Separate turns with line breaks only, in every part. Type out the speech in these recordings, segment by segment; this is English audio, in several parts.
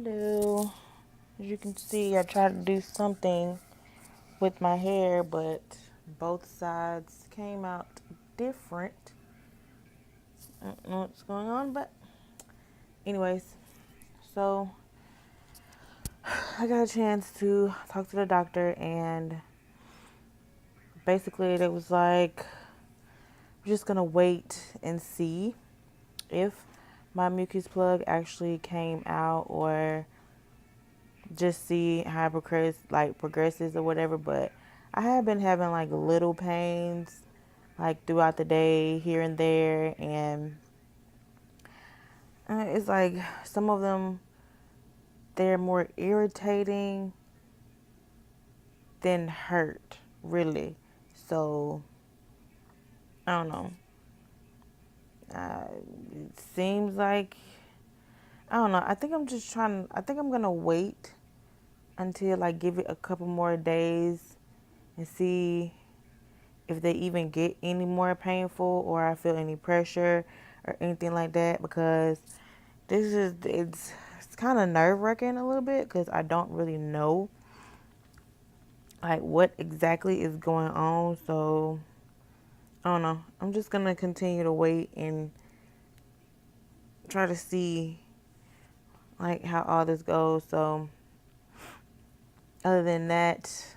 Hello. As you can see, I tried to do something with my hair, but both sides came out different. I don't know what's going on, but anyways, so I got a chance to talk to the doctor, and basically it was like, we're just gonna wait and see if my mucus plug actually came out, or just see how it progresses or whatever. But I have been having like little pains like throughout the day here and there, and it's like some of them, they're more irritating than hurt, really. So I don't know. uh, it seems like, I don't know, I think I'm gonna wait until I give it a couple more days and see if they even get any more painful, or I feel any pressure or anything like that, because it's kind of nerve wracking a little bit, because I don't really know like what exactly is going on. So I don't know. I'm just gonna continue to wait and try to see like how all this goes. So other than that,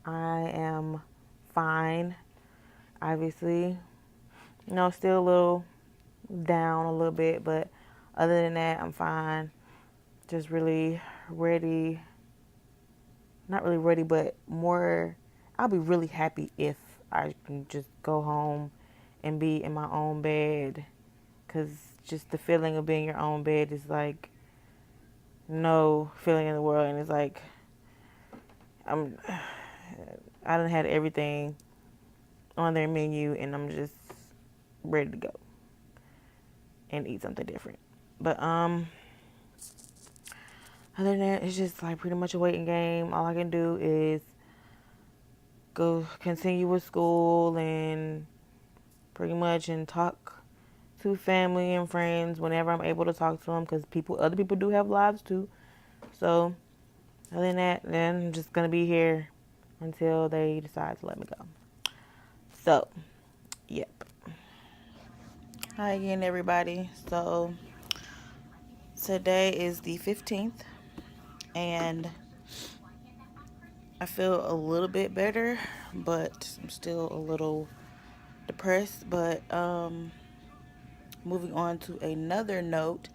I am fine. Obviously, still a little down a little bit, but other than that, I'm fine. Just really ready. Not really ready, but more. I'll be really happy if I can just go home and be in my own bed, because just the feeling of being in your own bed is like no feeling in the world, and it's like I'm. I done had everything on their menu, and I'm just ready to go and eat something different. But other than that, it's just like pretty much a waiting game. All I can do is go continue with school and pretty much and talk to family and friends whenever I'm able to talk to them, because other people do have lives too. So other than that, then I'm just gonna be here until they decide to let me go. So, yep. Hi again, everybody. So today is the 15th, and I feel a little bit better, but I'm still a little depressed. But moving on to another note,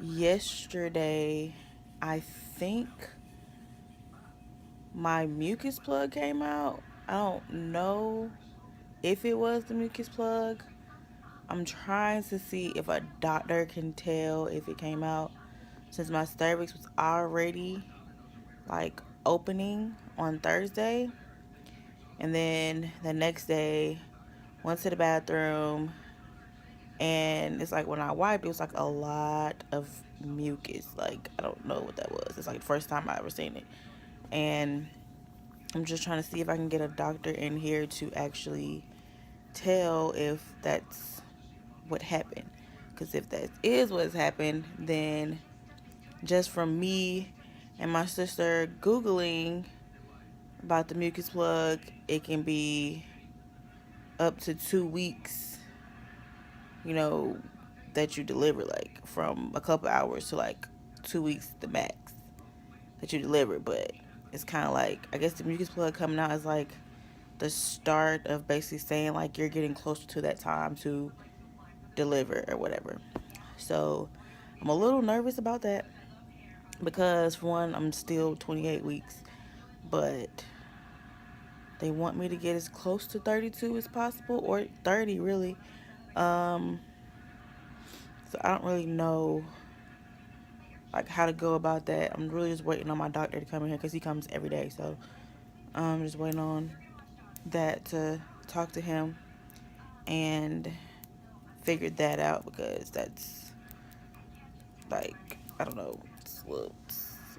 yesterday I think my mucus plug came out. I don't know if it was the mucus plug. I'm trying to see if a doctor can tell if it came out, since my cervix was already like opening on Thursday. And then the next day, went to the bathroom, and it's like when I wiped, it was like a lot of mucus. Like, I don't know what that was. It's like the first time I ever seen it. And I'm just trying to see if I can get a doctor in here to actually tell if that's what happened. Because if that is what's happened, then just from me and my sister Googling about the mucus plug, it can be up to 2 weeks, you know, that you deliver, like from a couple hours to like 2 weeks the max that you deliver. But it's kind of like, I guess the mucus plug coming out is like the start of basically saying like you're getting closer to that time to deliver or whatever. So I'm a little nervous about that, because for one, I'm still 28 weeks, but they want me to get as close to 32 as possible, or 30 really. Um, so I don't really know like how to go about that. I'm really just waiting on my doctor to come in here, because he comes every day. So I'm just waiting on that to talk to him and figure that out, because that's like, I don't know.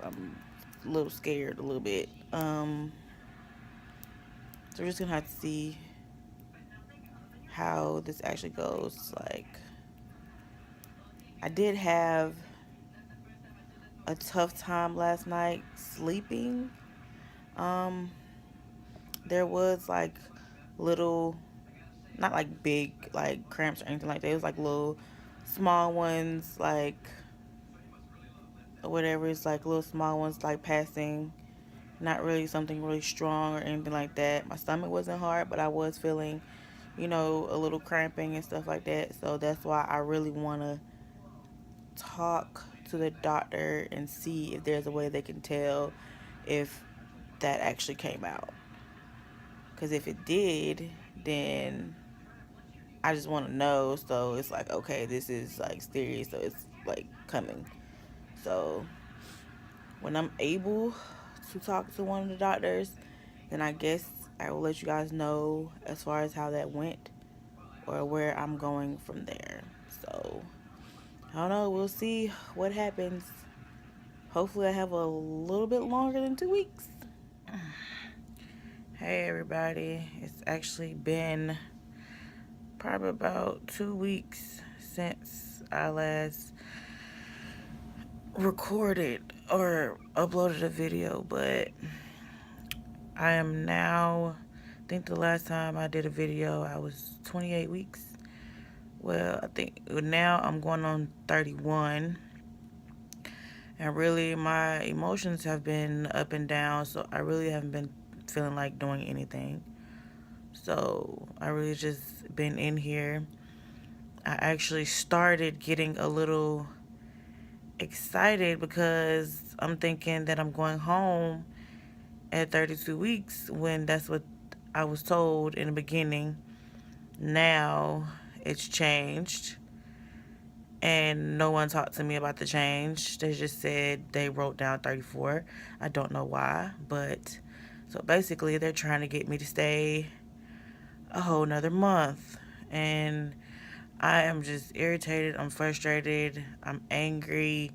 I'm a little scared a little bit. So we're just gonna have to see how this actually goes. Like, I did have a tough time last night sleeping. Um, there was like little, not like big like cramps or anything like that. It was like little small ones, like whatever. It's like little small ones, like passing. Not really something really strong or anything like that. My stomach wasn't hard, but I was feeling, a little cramping and stuff like that. So that's why I really want to talk to the doctor and see if there's a way they can tell if that actually came out. Because if it did, then I just want to know. So it's like, okay, this is like serious. So it's like coming. So when I'm able to talk to one of the doctors, then I guess I will let you guys know as far as how that went or where I'm going from there. So I don't know. We'll see what happens. Hopefully, I have a little bit longer than 2 weeks. Hey, everybody. It's actually been probably about 2 weeks since I last recorded or uploaded a video, but I am now, I think the last time I did a video, I was 28 weeks. Well, I think now I'm going on 31. And really, my emotions have been up and down, so I really haven't been feeling like doing anything. So I really just been in here. I actually started getting a little excited because I'm thinking that I'm going home at 32 weeks when that's what I was told in the beginning. Now it's changed, and no one talked to me about the change. They just said they wrote down 34. I don't know why, but so basically they're trying to get me to stay a whole nother month. And I am just irritated. I'm frustrated. I'm angry.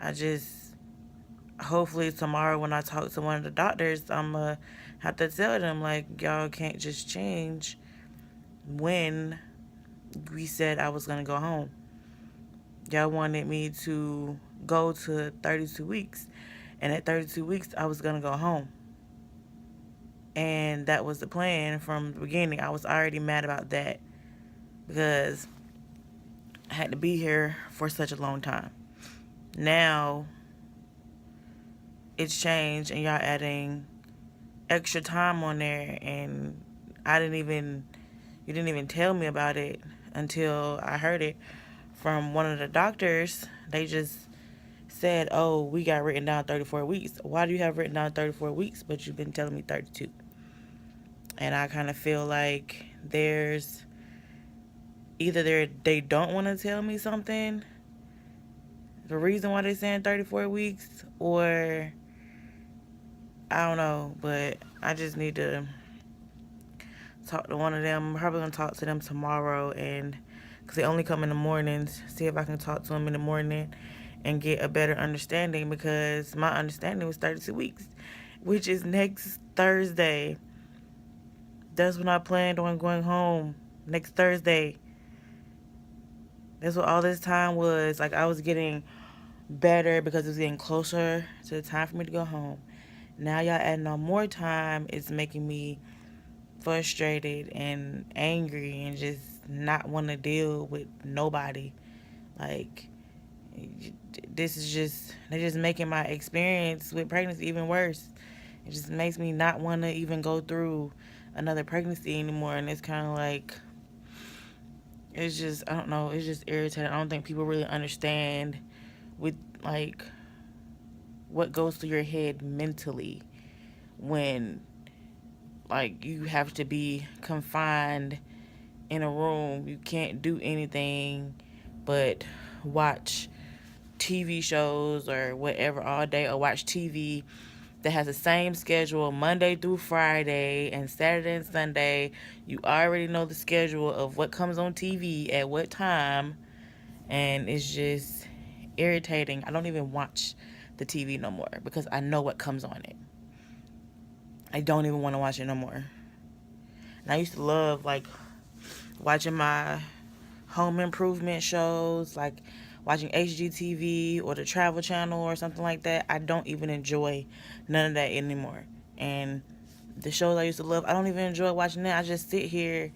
I just, hopefully tomorrow when I talk to one of the doctors, I'm going to have to tell them, like, y'all can't just change when we said I was going to go home. Y'all wanted me to go to 32 weeks. And at 32 weeks, I was going to go home. And that was the plan from the beginning. I was already mad about that because I had to be here for such a long time. Now, it's changed and y'all adding extra time on there, and you didn't even tell me about it until I heard it from one of the doctors. They just said, oh, we got written down 34 weeks. Why do you have written down 34 weeks, but you've been telling me 32? And I kind of feel like there's either they don't want to tell me something, the reason why they're saying 34 weeks, or I don't know, but I just need to talk to one of them. I'm probably going to talk to them tomorrow, and because they only come in the mornings, see if I can talk to them in the morning and get a better understanding, because my understanding was 32 weeks, which is next Thursday. That's when I planned on going home, next Thursday. That's what all this time was. Like, I was getting better because it was getting closer to the time for me to go home. Now y'all adding on more time. It's making me frustrated and angry and just not want to deal with nobody. Like, they're just making my experience with pregnancy even worse. It just makes me not want to even go through another pregnancy anymore. And it's kind of like, it's just, I don't know, it's just irritating. I don't think people really understand with, like, what goes through your head mentally when, like, you have to be confined in a room. You can't do anything but watch TV shows or whatever all day, or watch TV that has the same schedule Monday through Friday and Saturday and Sunday. You already know the schedule of what comes on TV at what time, and it's just irritating. I don't even watch the TV no more because I know what comes on it. I don't even want to watch it no more. And I used to love, like, watching my home improvement shows, like watching HGTV or the Travel Channel or something like that. I don't even enjoy none of that anymore. And the shows I used to love, I don't even enjoy watching that. I just sit here,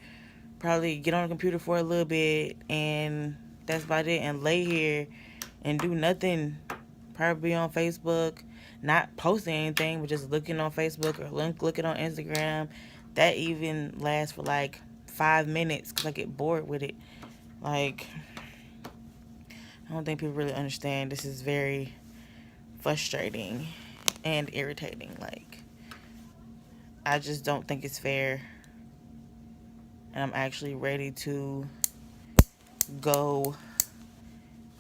probably get on the computer for a little bit, and that's about it, and lay here and do nothing. Probably be on Facebook, not posting anything, but just looking on Facebook or looking on Instagram. That even lasts for like 5 minutes because I get bored with it. Like, I don't think people really understand. This is very frustrating and irritating. Like, I just don't think it's fair. And I'm actually ready to go.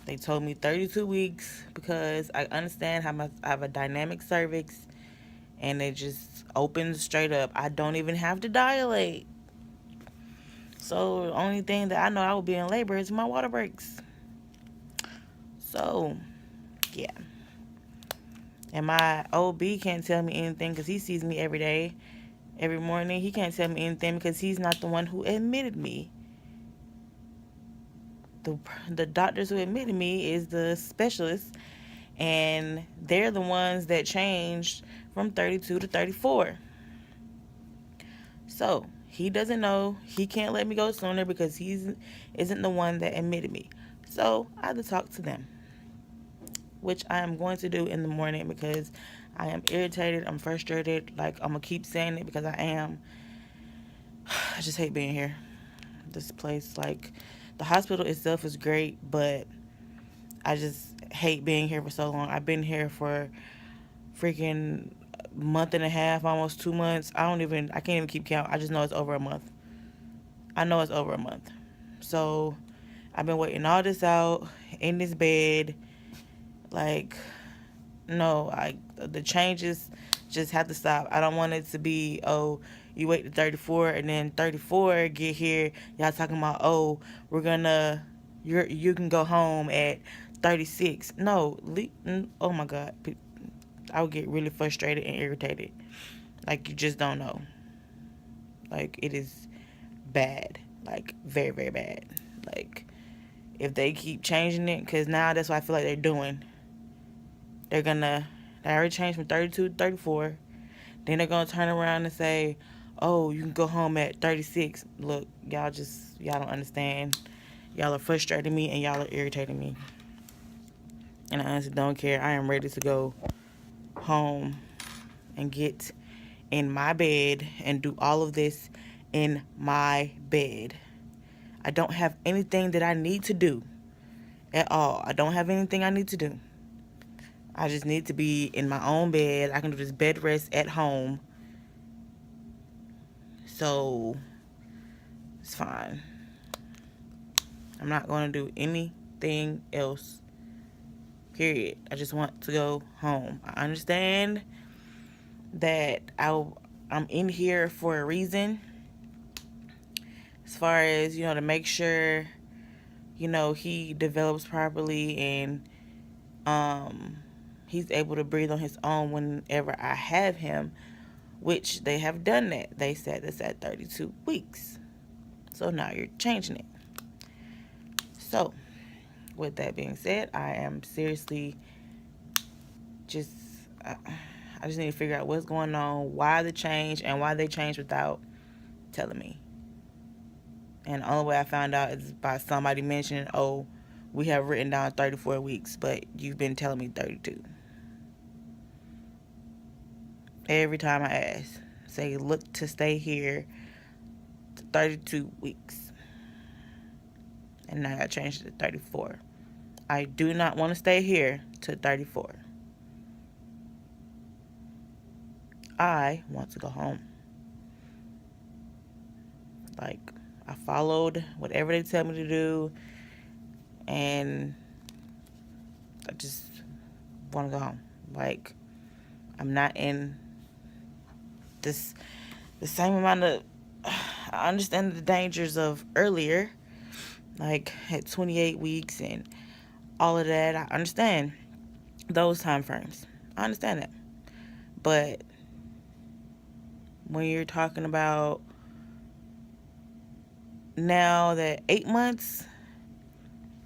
They told me 32 weeks because I understand how I have a dynamic cervix and it just opens straight up. I don't even have to dilate. So the only thing that I know I will be in labor is my water breaks. So, yeah. And my OB can't tell me anything because he sees me every day, every morning. He can't tell me anything because he's not the one who admitted me. The doctors who admitted me is the specialists, and they're the ones that changed from 32 to 34. So he doesn't know. He can't let me go sooner because isn't the one that admitted me. So I have to talk to them, which I am going to do in the morning because I am irritated. I'm frustrated. Like, I'm going to keep saying it because I am. I just hate being here. This place, like, the hospital itself is great, but I just hate being here for so long. I've been here for freaking month and a half, almost 2 months. I can't even keep count. I just know it's over a month. I know it's over a month. So I've been waiting all this out in this bed. Like, no, the changes just have to stop. I don't want it to be, oh, you wait to 34 and then 34 get here. Y'all talking about, oh, you can go home at 36. No, oh my God. I would get really frustrated and irritated. Like, you just don't know. Like, it is bad. Like, very, very bad. Like, if they keep changing it, because now that's what I feel like they're doing. They already changed from 32 to 34. Then they're going to turn around and say, oh, you can go home at 36. Look, y'all don't understand. Y'all are frustrating me and y'all are irritating me. And I honestly don't care. I am ready to go home and get in my bed and do all of this in my bed. I don't have anything that I need to do at all. I don't have anything I need to do. I just need to be in my own bed. I can do this bed rest at home. So it's fine. I'm not going to do anything else. Period. I just want to go home. I understand that I'm in here for a reason. As far as, to make sure, he develops properly and he's able to breathe on his own whenever I have him, which they have done that. They said it's at 32 weeks. So now you're changing it. So, with that being said, I am seriously I just need to figure out what's going on, why the change, and why they changed without telling me. And the only way I found out is by somebody mentioning, oh, we have written down 34 weeks, but you've been telling me 32. Every time I ask, say, look to stay here to 32 weeks. And now I changed it to 34. I do not want to stay here to 34. I want to go home. Like, I followed whatever they tell me to do, and I just want to go home. Like, I'm not in the same amount of... I understand the dangers of earlier, like at 28 weeks and all of that. I understand those time frames. I understand that. But when you're talking about now that 8 months,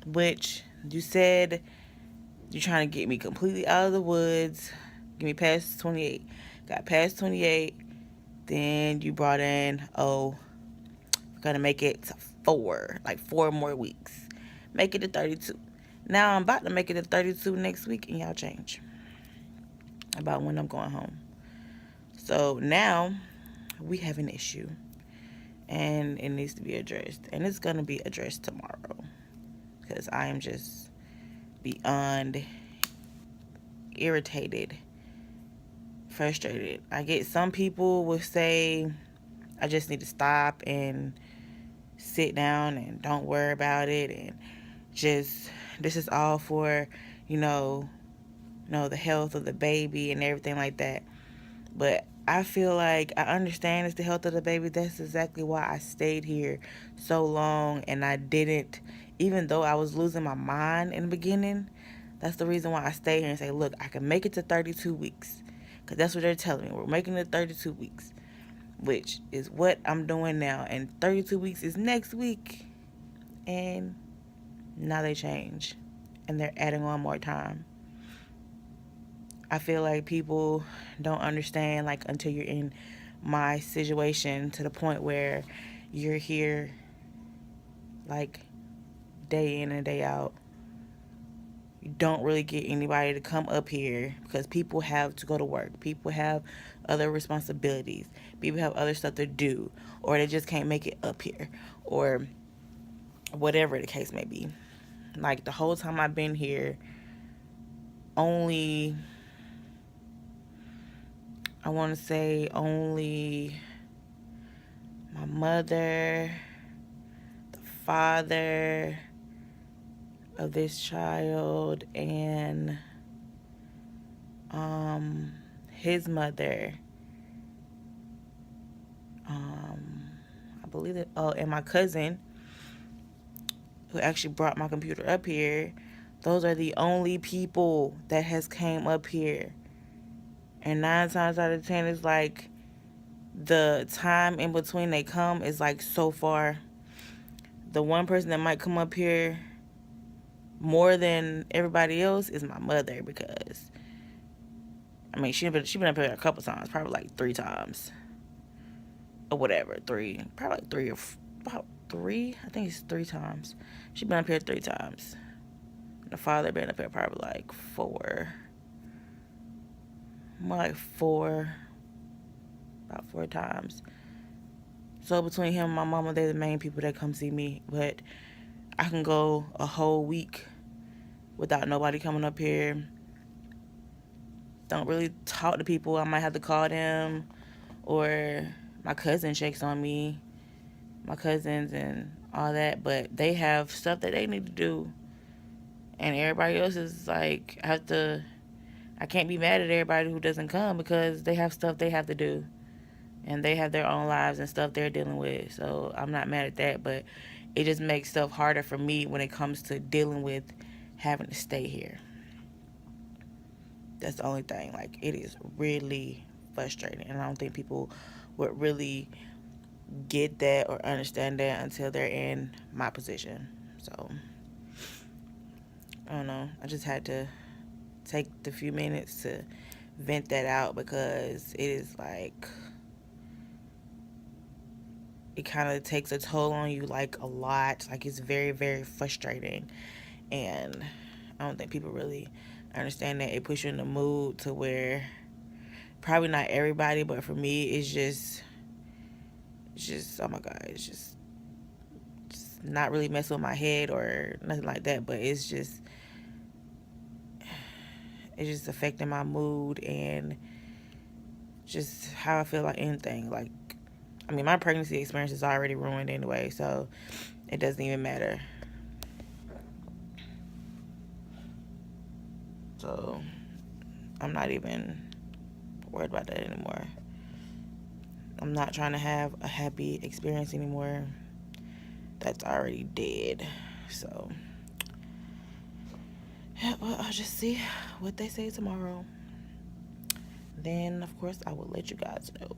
which You said you're trying to get me completely out of the woods, get me past 28. Got past 28. Then you brought in, oh, we're going to make it to 4 more weeks. Make it to 32. Now I'm about to make it to 32 next week, and y'all change about when I'm going home. So now we have an issue, and it needs to be addressed. And it's going to be addressed tomorrow because I am just beyond irritated, frustrated. I get some people will say I just need to stop and sit down and don't worry about it, and just this is all for the health of the baby and everything like that. But I feel like I understand it's the health of the baby. That's exactly why I stayed here so long, and I didn't, even though I was losing my mind in the beginning. That's the reason why I stayed here and say, look, I can make it to 32 weeks. Because that's what they're telling me. We're making it 32 weeks, which is what I'm doing now. And 32 weeks is next week. And now they change. And they're adding on more time. I feel like people don't understand, like, until you're in my situation, to the point where you're here, like, day in and day out. You don't really get anybody to come up here because people have to go to work. People have other responsibilities. People have other stuff to do, or they just can't make it up here, or whatever the case may be. Like, the whole time I've been here, only, I want to say only my mother, the father of this child, and his mother, I believe that, and my cousin, who actually brought my computer up here. Those are the only people that has came up here. And 9 times out of 10, it's like the time in between they come is like so far. The one person that might come up here more than everybody else is my mother, because I mean she been up here a couple times, probably like 3 times or whatever. Probably like about 3. I think it's 3 times. She been up here 3 times. The father been up here probably like 4. More like 4. About 4 times. So between him and my mama, they're the main people that come see me. But I can go a whole week without nobody coming up here. Don't really talk to people. I might have to call them. Or my cousin checks on me. My cousins and all that. But they have stuff that they need to do. And everybody else is like, I can't be mad at everybody who doesn't come, because they have stuff they have to do. And they have their own lives and stuff they're dealing with. So I'm not mad at that. But it just makes stuff harder for me when it comes to dealing with having to stay here. That's the only thing. Like, it is really frustrating. And I don't think people would really get that or understand that until they're in my position. So, I don't know. I just had to take the few minutes to vent that out, because it is like, it kind of takes a toll on you, like, a lot. Like, it's very, very frustrating. And I don't think people really understand that. It puts you in the mood to where, probably not everybody, but for me, it's just oh my God, it's just not really messing with my head or nothing like that, but it's just affecting my mood and just how I feel about anything. Like, I mean, my pregnancy experience is already ruined anyway, so it doesn't even matter. So I'm not even worried about that anymore. I'm not trying to have a happy experience anymore. That's already dead. So, yeah, well, I'll just see what they say tomorrow. Then, of course, I will let you guys know.